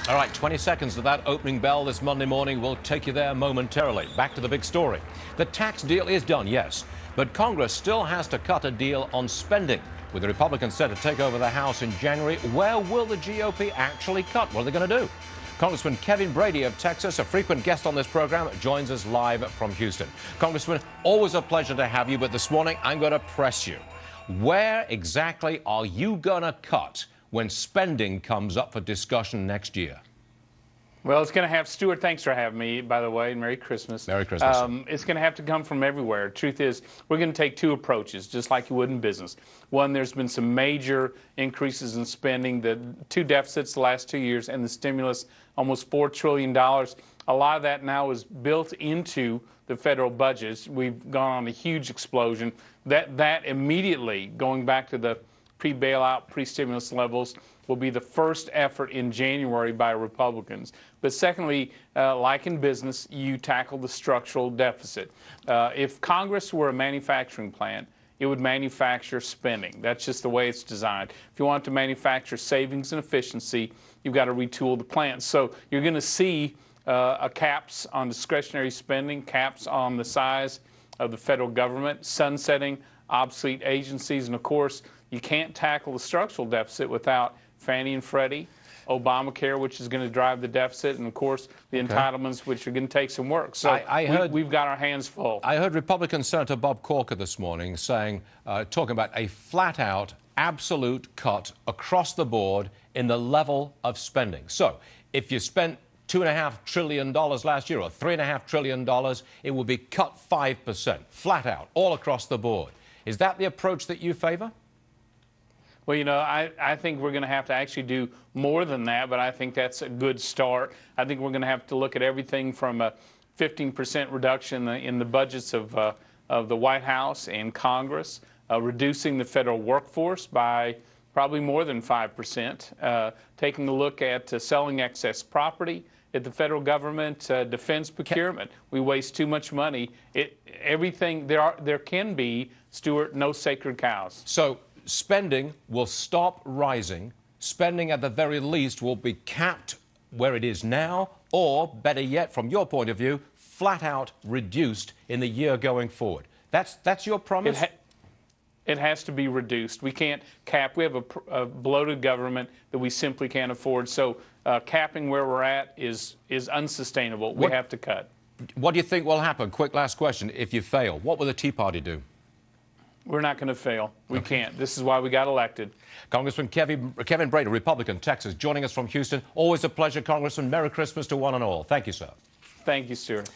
All right, 20 seconds to that opening bell this Monday morning. We'll take you there momentarily. Back to the big story. The tax deal is done, yes, but Congress still has to cut a deal on spending. With the Republicans set to take over the House in January, where will the GOP actually cut? What are they going to do? Congressman Kevin Brady of Texas, a frequent guest on this program, joins us live from Houston. Congressman, always a pleasure to have you, but this morning I'm going to press you. Where exactly are you going to cut when spending comes up for discussion next year? Well, it's going to have, Stuart, thanks for having me, by the way, and Merry Christmas. Merry Christmas. It's going to have to come from everywhere. Truth is, we're going to take two approaches, just like you would in business. One, there's been some major increases in spending, the two deficits the last 2 years, and the stimulus, almost $4 trillion. A lot of that now is built into the federal budgets. We've gone on a huge explosion. That immediately, going back to the pre-bailout, pre-stimulus levels, will be the first effort in January by Republicans. But secondly, like in business, you tackle the structural deficit. If Congress were a manufacturing plant, it would manufacture spending. That's just the way it's designed. If you want to manufacture savings and efficiency, you've got to retool the plant. So you're going to see caps on discretionary spending, caps on the size of the federal government, sunsetting obsolete agencies, and of course, you can't tackle the structural deficit without Fannie and Freddie, Obamacare, which is going to drive the deficit, and of course the entitlements, which are going to take some work. So we've got our hands full. I heard Republican Senator Bob Corker this morning saying, talking about a flat-out, absolute cut across the board in the level of spending. So if you spent $2.5 trillion last year or $3.5 trillion, it will be cut 5%, flat out, all across the board. Is that the approach that you favor? Well, you know, I think we're going to have to actually do more than that, but I think that's a good start. I think we're going to have to look at everything from a 15% reduction in the budgets of the White House and Congress, reducing the federal workforce by probably more than 5%, taking a look at selling excess property at the federal government, defense procurement. We waste too much money. Everything there can be, Stuart, no sacred cows. So spending will stop rising. Spending, at the very least, will be capped where it is now, or better yet, from your point of view, flat out reduced in the year going forward. That's your promise? It has to be reduced. We can't cap. We have a bloated government that we simply can't afford. So capping where we're at is unsustainable. We have to cut. What do you think will happen? Quick last question. If you fail, what will the Tea Party do? We're not going to fail. We can't. This is why we got elected. Congressman Kevin Brady, Republican, Texas, joining us from Houston. Always a pleasure, Congressman. Merry Christmas to one and all. Thank you, sir. Thank you, Stuart.